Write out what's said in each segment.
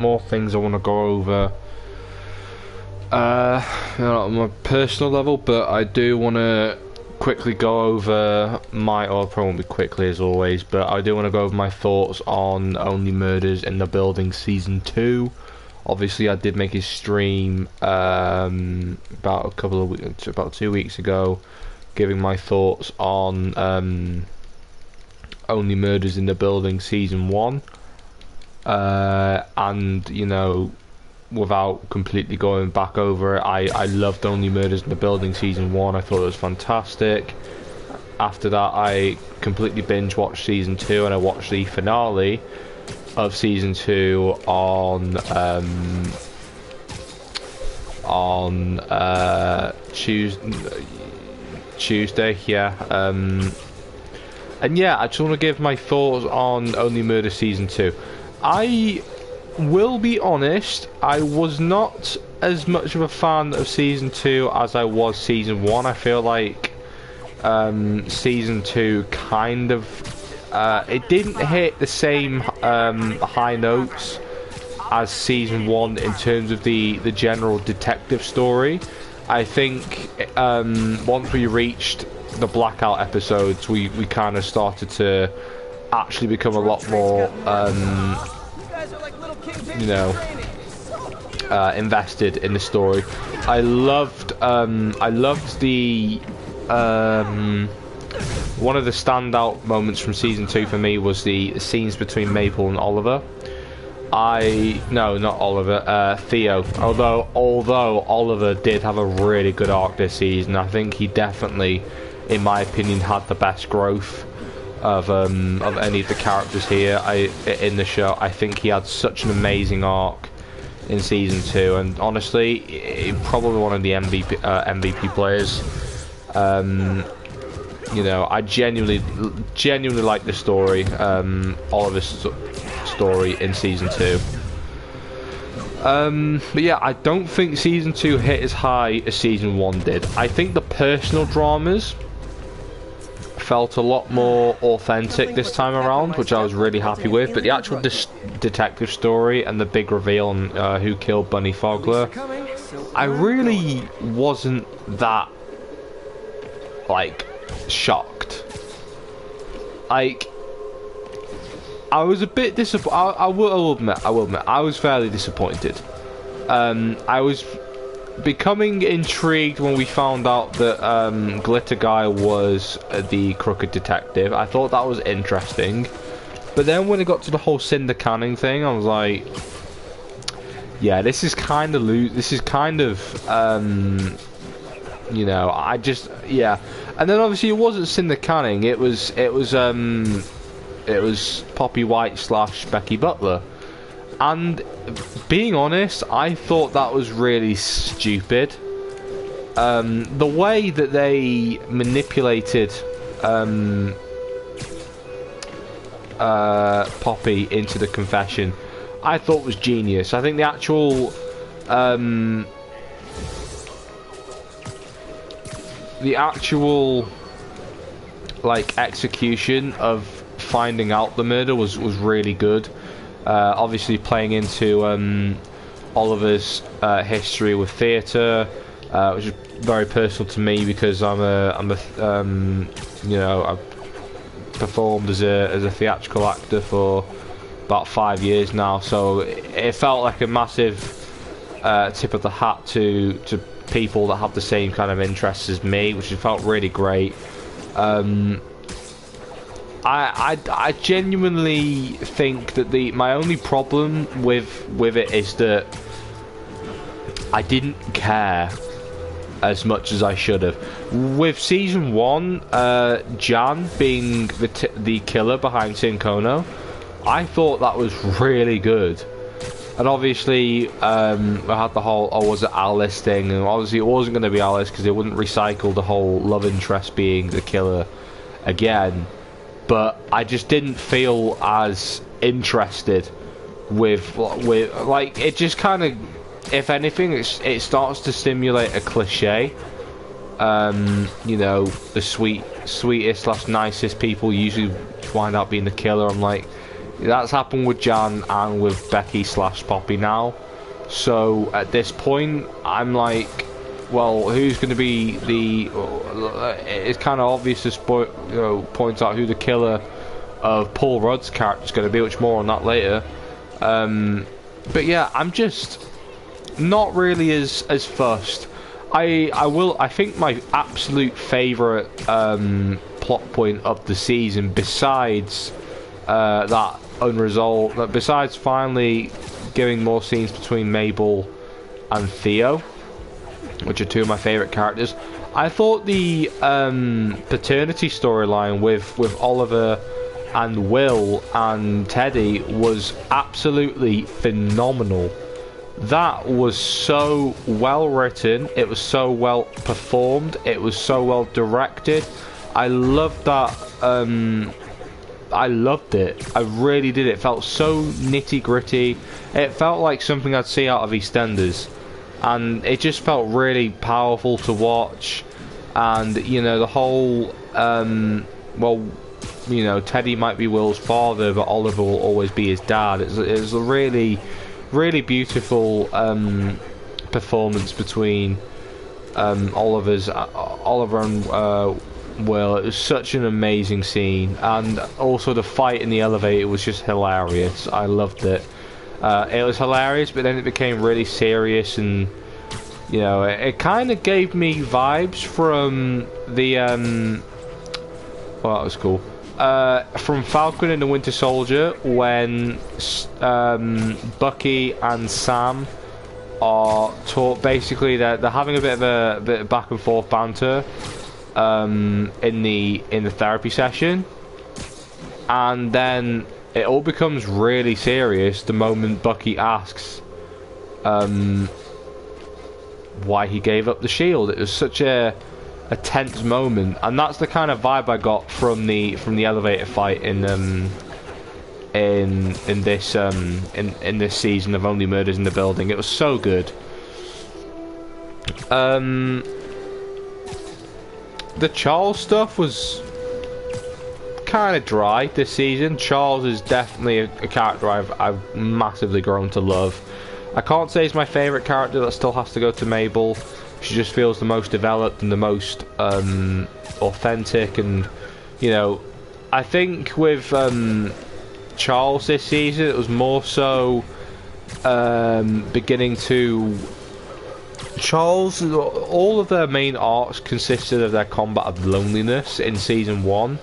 more things I want to go over. On my personal level, but I do want to quickly go over my, or probably won't be quickly as always, but I do want to go over my thoughts on Only Murders in the Building Season 2. Obviously, I did make a stream about 2 weeks ago, giving my thoughts on Only Murders in the Building Season 1. And, you know, without completely going back over it, I loved Only Murders in the Building Season 1. I thought it was fantastic. After that, I completely binge watched Season 2, and I watched the finale of Season 2 on Tuesday, yeah. And yeah, I just want to give my thoughts on Only Murders Season 2. I will be honest, I was not as much of a fan of Season 2 as I was Season 1. I feel like Season 2 kind of it didn't hit the same high notes as Season 1 in terms of the general detective story. I think once we reached the Blackout episodes, we kind of started to actually become a lot more you know, invested in the story. I loved the one of the standout moments from Season 2 for me was the scenes between Maple and Oliver. No, not Oliver, Theo. Although Oliver did have a really good arc this season, I think he definitely, in my opinion, had the best growth of any of the characters here in the show. I think he had such an amazing arc in Season 2, and honestly, probably one of the MVP players. You know, I genuinely like the story, Oliver's story in Season 2. But yeah, I don't think Season 2 hit as high as Season 1 did. I think the personal dramas felt a lot more authentic this time around, which I was really happy with, but the actual detective story and the big reveal on who killed Bunny Fogler, I really wasn't that, like, shocked. Like, I was a bit disappointed. I will admit, I was fairly disappointed. I was becoming intrigued when we found out that Glitter Guy was the crooked detective. I thought that was interesting, but then when it got to the whole Cinder Canning thing, I was like, yeah, this is kind of you know, yeah. And then obviously it wasn't Cinder Canning, it was Poppy White / Becky Butler. And being honest, I thought that was really stupid. The way that they manipulated Poppy into the confession, I thought was genius. I think the actual like execution of finding out the murder was really good. Obviously playing into Oliver's history with theatre, which is very personal to me because I'm a you know, I've performed as a theatrical actor for about 5 years now, so it felt like a massive tip of the hat to people that have the same kind of interests as me, which felt really great. I genuinely think that my only problem with it is that I didn't care as much as I should have. With Season 1, Jan being the killer behind Cincono, I thought that was really good. And obviously, I had the whole, was it Alice thing, and obviously it wasn't going to be Alice because they wouldn't recycle the whole love interest being the killer again. But I just didn't feel as interested with like, it just kind of, if anything, it starts to simulate a cliche. You know, the sweetest / nicest people usually wind up being the killer. I'm like, That's happened with Jan and with Becky / Poppy now. So at this point, I'm like, well, who's going to be the? It's kind of obvious to point out who the killer of Paul Rudd's character is going to be, which more on that later. But yeah, I'm just not really as fussed. I think my absolute favourite plot point of the season, besides that unresolved, besides finally giving more scenes between Mabel and Theo, which are two of my favourite characters, I thought the paternity storyline with Oliver and Will and Teddy was absolutely phenomenal. That was so well written, it was so well performed, it was so well directed. I loved that. I loved it. I really did. It felt so nitty gritty. It felt like something I'd see out of EastEnders, and it just felt really powerful to watch. And you know, the whole well, you know, Teddy might be Will's father, but Oliver will always be his dad. It was a really beautiful performance between Oliver and Will. It was such an amazing scene, and also the fight in the elevator was just hilarious. I loved it. It was hilarious, but then it became really serious, and you know, it kind of gave me vibes from the well, that was cool. From Falcon and the Winter Soldier, when Bucky and Sam are basically they're having a bit of back and forth banter in the therapy session, and then it all becomes really serious the moment Bucky asks why he gave up the shield. It was such a tense moment, and that's the kind of vibe I got from the elevator fight in this season of Only Murders in the Building. It was so good. The Charles stuff was kind of dry this season. Charles is definitely a character I've massively grown to love. I can't say he's my favourite character. That still has to go to Mabel. She just feels the most developed and the most authentic, and you know, I think with Charles this season, it was more so beginning to Charles. All of their main arcs consisted of their combat of loneliness in season 1.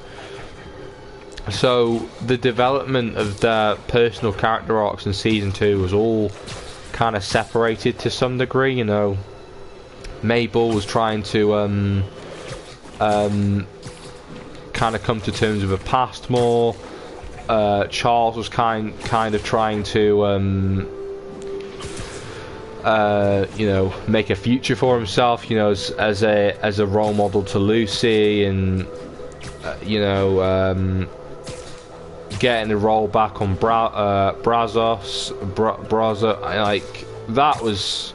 So the development of their personal character arcs in season 2 was all kind of separated to some degree. You know, Mabel was trying to kind of come to terms with her past more. Charles was kind of trying to you know, make a future for himself, you know, as a role model to Lucy, and you know, getting the role back on Brazos, like that was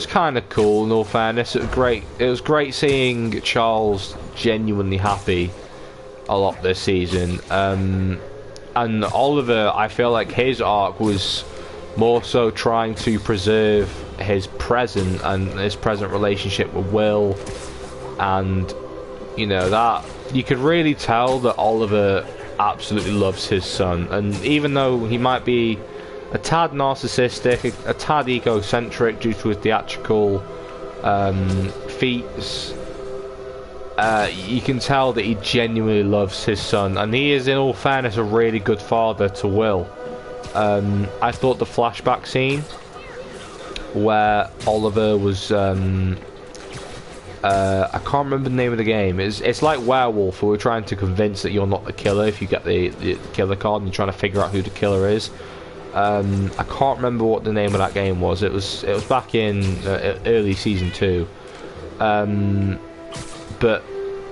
kind of cool. In all fairness, it was great. It was great seeing Charles genuinely happy a lot this season. And Oliver, I feel like his arc was more so trying to preserve his present relationship with Will, and you know, that you could really tell that Oliver absolutely loves his son, and even though he might be a tad narcissistic, a tad egocentric due to his theatrical feats, you can tell that he genuinely loves his son, and he is, in all fairness, a really good father to Will. I thought the flashback scene where Oliver was I can't remember the name of the game. It's like Werewolf, where we're trying to convince that you're not the killer if you get the killer card, and you're trying to figure out who the killer is. I can't remember what the name of that game was. It was back in early season 2. But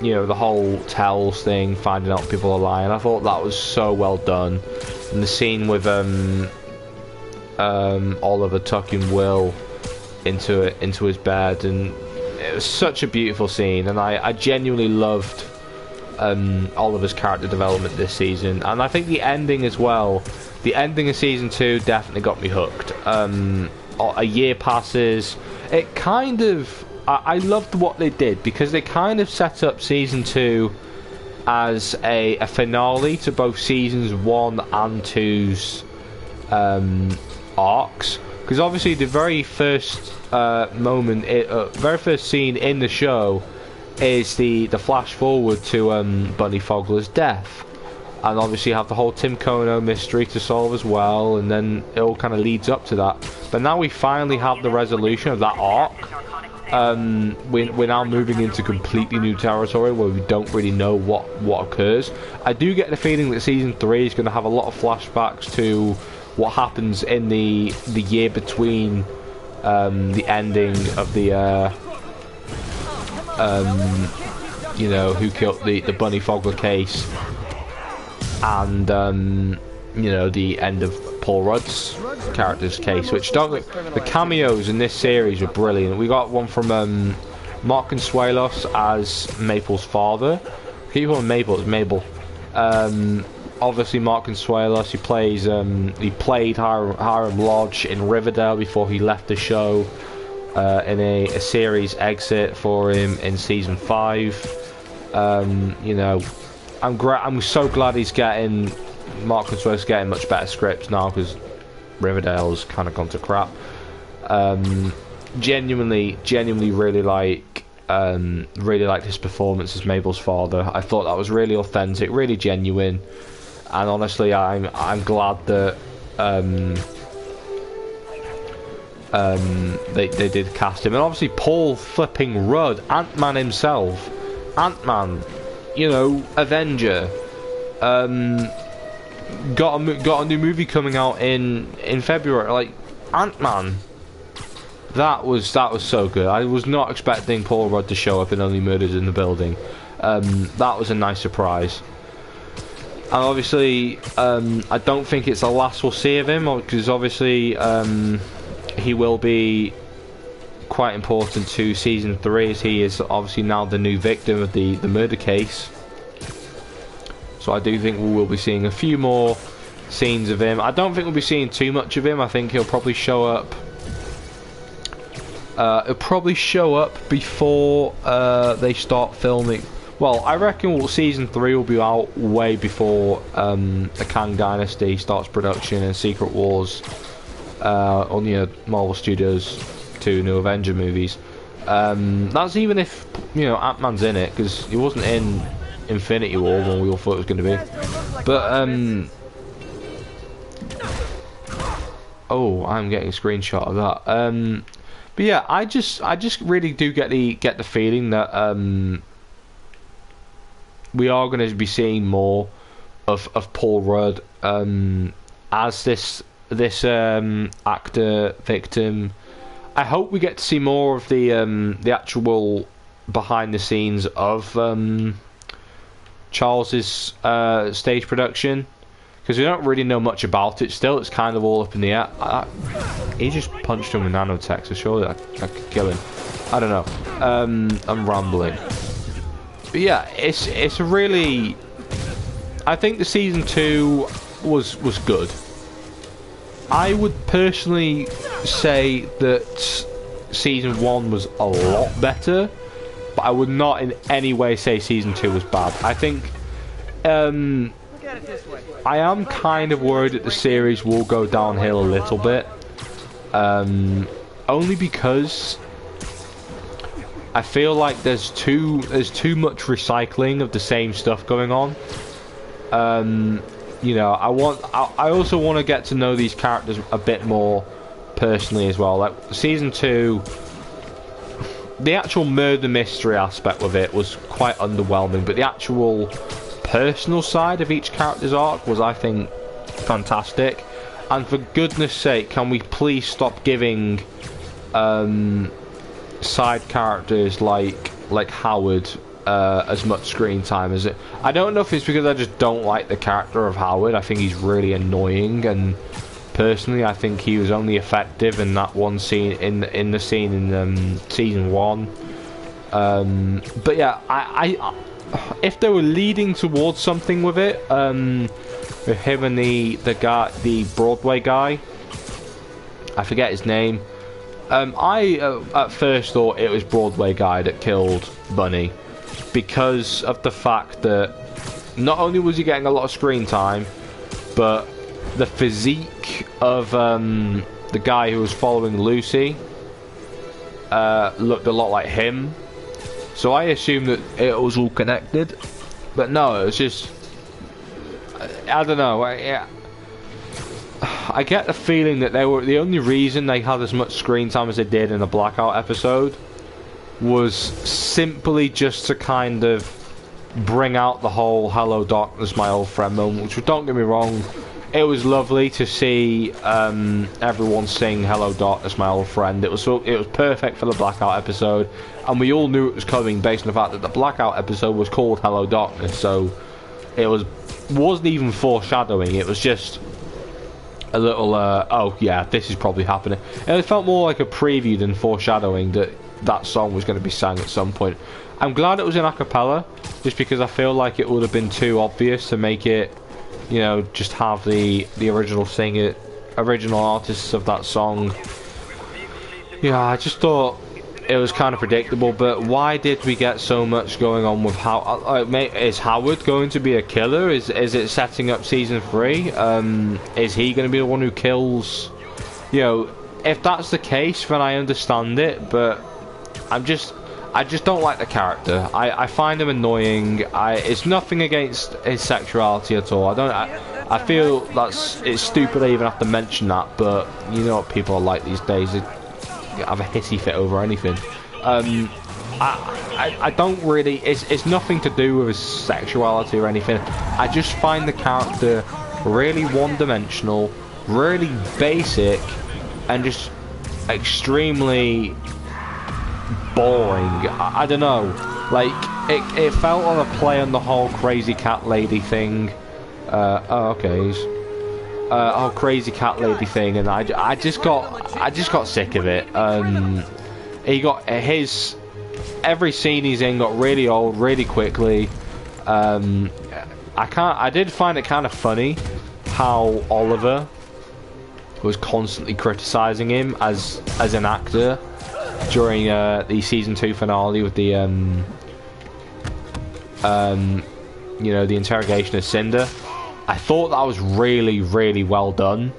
you know, the whole tells thing, finding out people are lying, I thought that was so well done. And the scene with Oliver tucking Will into his bed, and it was such a beautiful scene, and I genuinely loved Oliver's character development this season, and I think the ending as well. The ending of season 2 definitely got me hooked. A year passes. It kind of... I loved what they did, because they kind of set up season 2 as a finale to both seasons 1 and 2's arcs. Because obviously the very first very first scene in the show is the flash forward to Bunny Fogler's death. And obviously you have the whole Tim Kono mystery to solve as well, and then it all kind of leads up to that. But now we finally have the resolution of that arc. We're now moving into completely new territory where we don't really know what occurs. I do get the feeling that season 3 is going to have a lot of flashbacks to what happens in the year between the ending of the you know, who killed the Bunny Fogler case, and you know, the end of Paul Rudd's character's case. Which the cameos in this series were brilliant. We got one from Mark Consuelos as Maple's father. Keep on Maple, it's Mabel. Obviously Mark Consuelos, he played Hiram Lodge in Riverdale before he left the show in a series exit for him in season 5. You know, I'm so glad he's getting... Mark Consuelos getting much better scripts now, because Riverdale's kind of gone to crap. Genuinely really like his performance as Mabel's father. I thought that was really authentic, really genuine, and honestly, I'm glad that they did cast him. And obviously Paul flipping Rudd, Ant-Man himself, Ant-Man, you know, Avenger. Got a new movie coming out in February, like Ant-Man. That was so good. I was not expecting Paul Rudd to show up in Only Murders in the Building. That was a nice surprise. And obviously, I don't think it's the last we'll see of him, because obviously he will be quite important to season 3, as he is obviously now the new victim of the murder case. So I do think we will be seeing a few more scenes of him. I don't think we'll be seeing too much of him. I think he'll probably show up. He'll probably show up before they start filming. Well, I reckon season 3 will be out way before the Kang Dynasty starts production and Secret Wars on the Marvel Studios 2 New Avenger movies. That's even if, you know, Ant-Man's in it, because he wasn't in Infinity War when we all thought it was going to be. But oh, I'm getting a screenshot of that. But yeah, I just really do get the feeling that we are going to be seeing more of Paul Rudd as this actor victim. I hope we get to see more of the actual behind the scenes of Charles's stage production, because we don't really know much about it still. It's kind of all up in the air. He just punched him with nanotech, so surely I could kill him. I don't know. I'm rambling. But yeah, it's a really... I think the season 2 was good. I would personally say that season 1 was a lot better, but I would not in any way say season 2 was bad. I think I am kind of worried that the series will go downhill a little bit, only because I feel like there's too much recycling of the same stuff going on. You know, I also want to get to know these characters a bit more personally as well. Like season 2, the actual murder mystery aspect of it was quite underwhelming, but the actual personal side of each character's arc was, I think, fantastic. And for goodness sake, can we please stop giving side characters like Howard as much screen time as it. I don't know if it's because I just don't like the character of Howard. I think he's really annoying, and personally I think he was only effective in that one scene in the scene in season 1. But yeah, if they were leading towards something with it, with him and the guy, the Broadway guy, I forget his name. I at first thought it was Broadway guy that killed Bunny, because of the fact that not only was he getting a lot of screen time, but the physique of the guy who was following Lucy looked a lot like him. So I assumed that it was all connected, but no, it was just, I don't know. I get the feeling that they were the only reason they had as much screen time as they did in the Blackout episode was simply just to kind of bring out the whole "Hello Darkness, my old friend" moment. Which, don't get me wrong, it was lovely to see everyone sing "Hello Darkness, my old friend." It was perfect for the Blackout episode, and we all knew it was coming based on the fact that the Blackout episode was called "Hello Darkness." So it wasn't even foreshadowing. It was just a little, oh yeah, this is probably happening. And it felt more like a preview than foreshadowing that song was going to be sang at some point. I'm glad it was in a cappella, just because I feel like it would have been too obvious to make it, you know, just have the original singer, original artists of that song. Yeah, I just thought it was kind of predictable, but why did we get so much going on with how... is Howard going to be a killer? Is it setting up season 3? Is he going to be the one who kills... You know, if that's the case, then I understand it, but I just don't like the character. I find him annoying. It's nothing against his sexuality at all. I feel it's stupid I even have to mention that, but you know what people are like these days. They have a hissy fit over anything. I don't really... It's nothing to do with his sexuality or anything. I just find the character really one-dimensional, really basic, and just extremely boring. I don't know. Like, it felt on a play on the whole crazy cat lady thing. Oh, okay. Crazy cat lady thing, and I just got sick of it. He got every scene he's in got really old really quickly. I did find it kind of funny how Oliver was constantly criticizing him as an actor during the season 2 finale with the you know, the interrogation of Cinder. I thought that was really, really well done.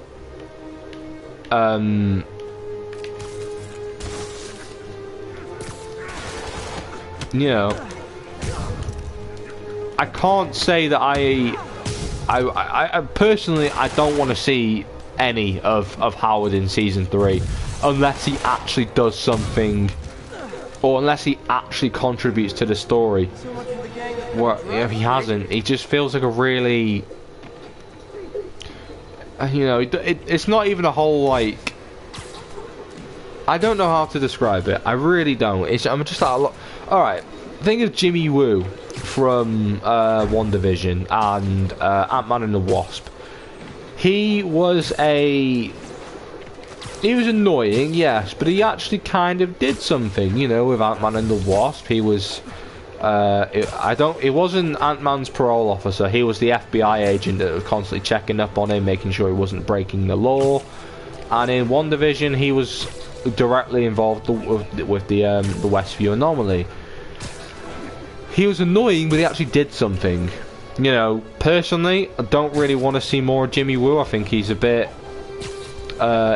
You know, I can't say that I personally, I don't want to see any of Howard in season 3 unless he actually does something, or unless he actually contributes to the story. Well, if he hasn't, he just feels like a really, you know, it's not even a whole, like, I don't know how to describe it. I really don't. I'm just like, alright, think of Jimmy Woo from WandaVision and Ant-Man and the Wasp. He was annoying, yes, but he actually kind of did something, you know, with Ant-Man and the Wasp. He was... it wasn't Ant-Man's parole officer. He was the FBI agent that was constantly checking up on him, making sure he wasn't breaking the law. And in WandaVision, he was directly involved with the Westview anomaly. He was annoying, but he actually did something. You know, personally, I don't really want to see more of Jimmy Woo. I think he's a bit...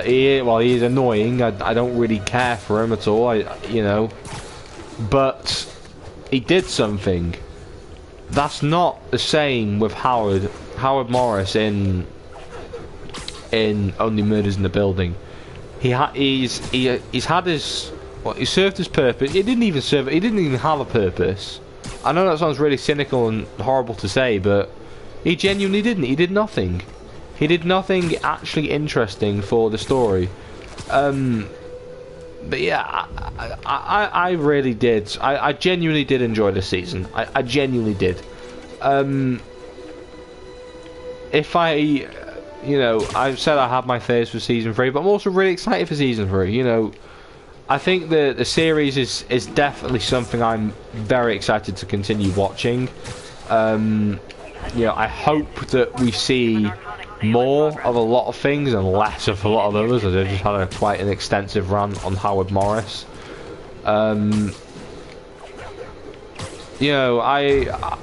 he is annoying. I don't really care for him at all. You know, but he did something. That's not the same with Howard Morris in Only Murders in the Building. He's had his... Well, he served his purpose. He didn't even have a purpose. I know that sounds really cynical and horrible to say, but he genuinely didn't. He did nothing. He did nothing actually interesting for the story. But yeah, I really did. I genuinely did enjoy this season. I genuinely did. If you know, I've said I have my fears for season 3, but I'm also really excited for season 3. You know, I think the series is definitely something I'm very excited to continue watching. You know, I hope that we see more of a lot of things and less of a lot of others, as I just had quite an extensive rant on Howard Morris. You know, I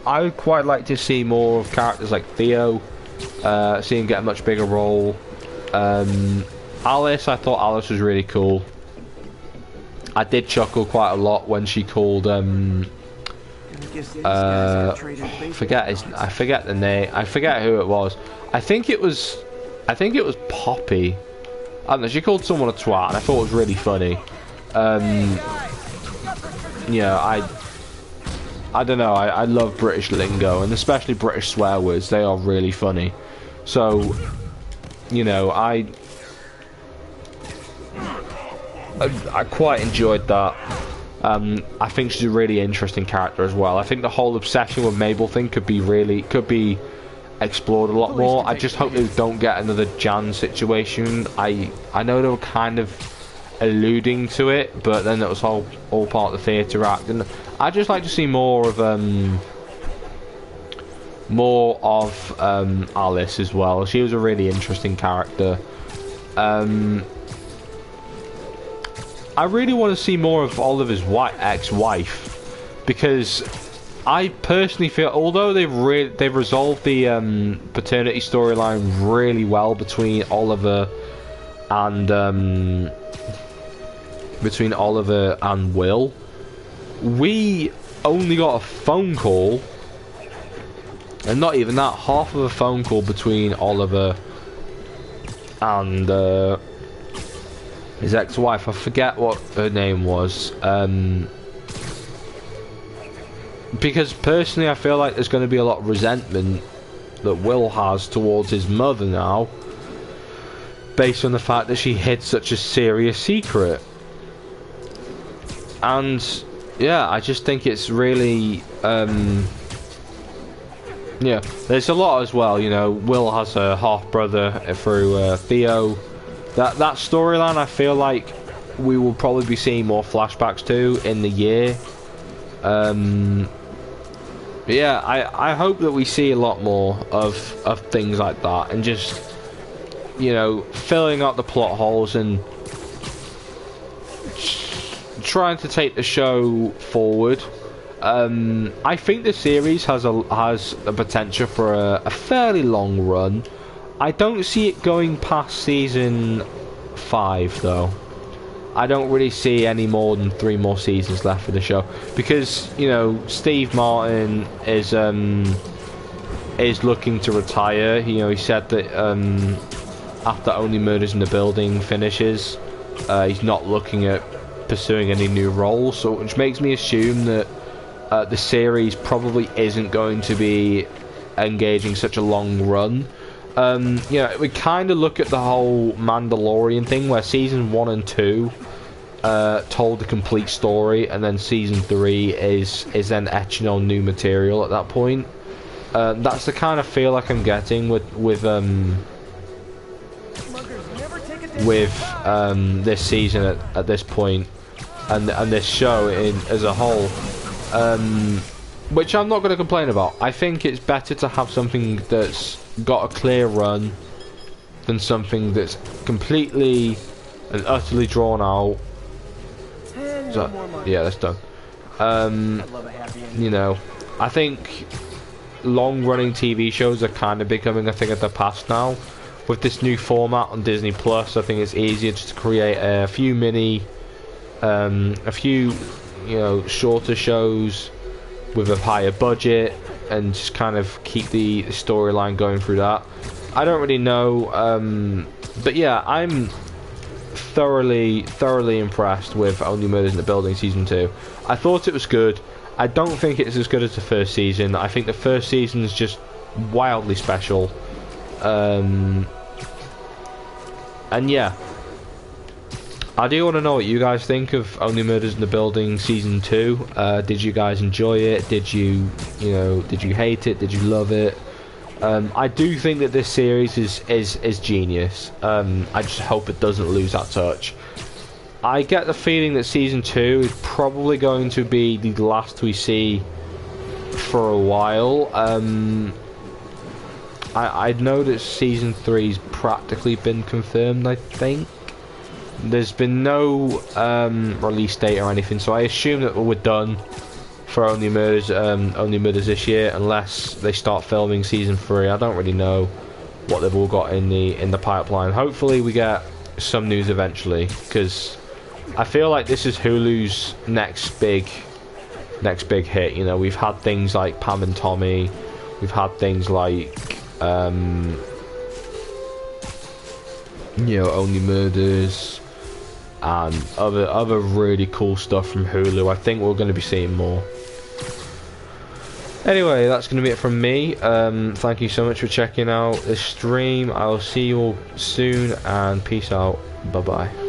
would quite like to see more of characters like Theo, see him get a much bigger role. Alice, I thought Alice was really cool. I did chuckle quite a lot when she called I forget the name. I forget who it was. I think it was Poppy. I don't know, she called someone a twat and I thought it was really funny. Yeah, I don't know, I love British lingo, and especially British swear words. They are really funny. So, you know, I quite enjoyed that. I think she's a really interesting character as well. I think the whole obsession with Mabel thing could be explored a lot more. I just hope they don't get another Jan situation. I know they were kind of alluding to it, but then it was all part of the theatre act, and I'd just like to see more of Alice as well. She was a really interesting character. I really want to see more of Oliver's ex-wife, because I personally feel, although they've resolved the paternity storyline really well between Oliver and Will, we only got a phone call, and not even that, half of a phone call between Oliver and his ex-wife. I forget what her name was. Because personally I feel like there's going to be a lot of resentment that Will has towards his mother now, based on the fact that she hid such a serious secret. And yeah, I just think it's really yeah, there's a lot as well. You know, Will has a half brother through Theo. That storyline, I feel like we will probably be seeing more flashbacks to in the year. Yeah, I hope that we see a lot more of things like that, and just, you know, filling out the plot holes and trying to take the show forward. I think the series has a potential for a fairly long run. I don't see it going past season 5 though. I don't really see any more than 3 more seasons left for the show, because, you know, Steve Martin is looking to retire. You know, he said that after Only Murders in the Building finishes, he's not looking at pursuing any new roles, so which makes me assume that the series probably isn't going to be engaging such a long run. You know, we kind of look at the whole Mandalorian thing, where season 1 and 2 told the complete story, and then season 3 is then etching on new material at that point. That's the kind of feel like I'm getting with this season at this point, and this show as a whole. Which I'm not going to complain about. I think it's better to have something that's got a clear run than something that's completely and utterly drawn out. So, yeah, that's done. You know, I think long-running TV shows are kind of becoming a thing of the past now. With this new format on Disney Plus, I think it's easier just to create a few you know, shorter shows with a higher budget, and just kind of keep the storyline going through that. I don't really know, but yeah, I'm thoroughly impressed with Only Murders in the Building season 2. I thought it was good. I don't think it's as good as the first season. I think the first season is just wildly special. And yeah, I do want to know what you guys think of Only Murders in the Building season 2. Did you guys enjoy it? Did you hate it? Did you love it? I do think that this series is genius. I just hope it doesn't lose that touch. I get the feeling that season 2 is probably going to be the last we see for a while. I know that season 3's practically been confirmed, I think. There's been no release date or anything, so I assume that we're done for Only Murders this year, unless they start filming season 3. I don't really know what they've all got in the pipeline. Hopefully we get some news eventually, because I feel like this is Hulu's next big hit. You know, we've had things like Pam and Tommy, we've had things like you know, Only Murders, and other really cool stuff from Hulu. I think we're going to be seeing more. Anyway, that's going to be it from me. Thank you so much for checking out this stream. I'll see you all soon, and peace out. Bye bye.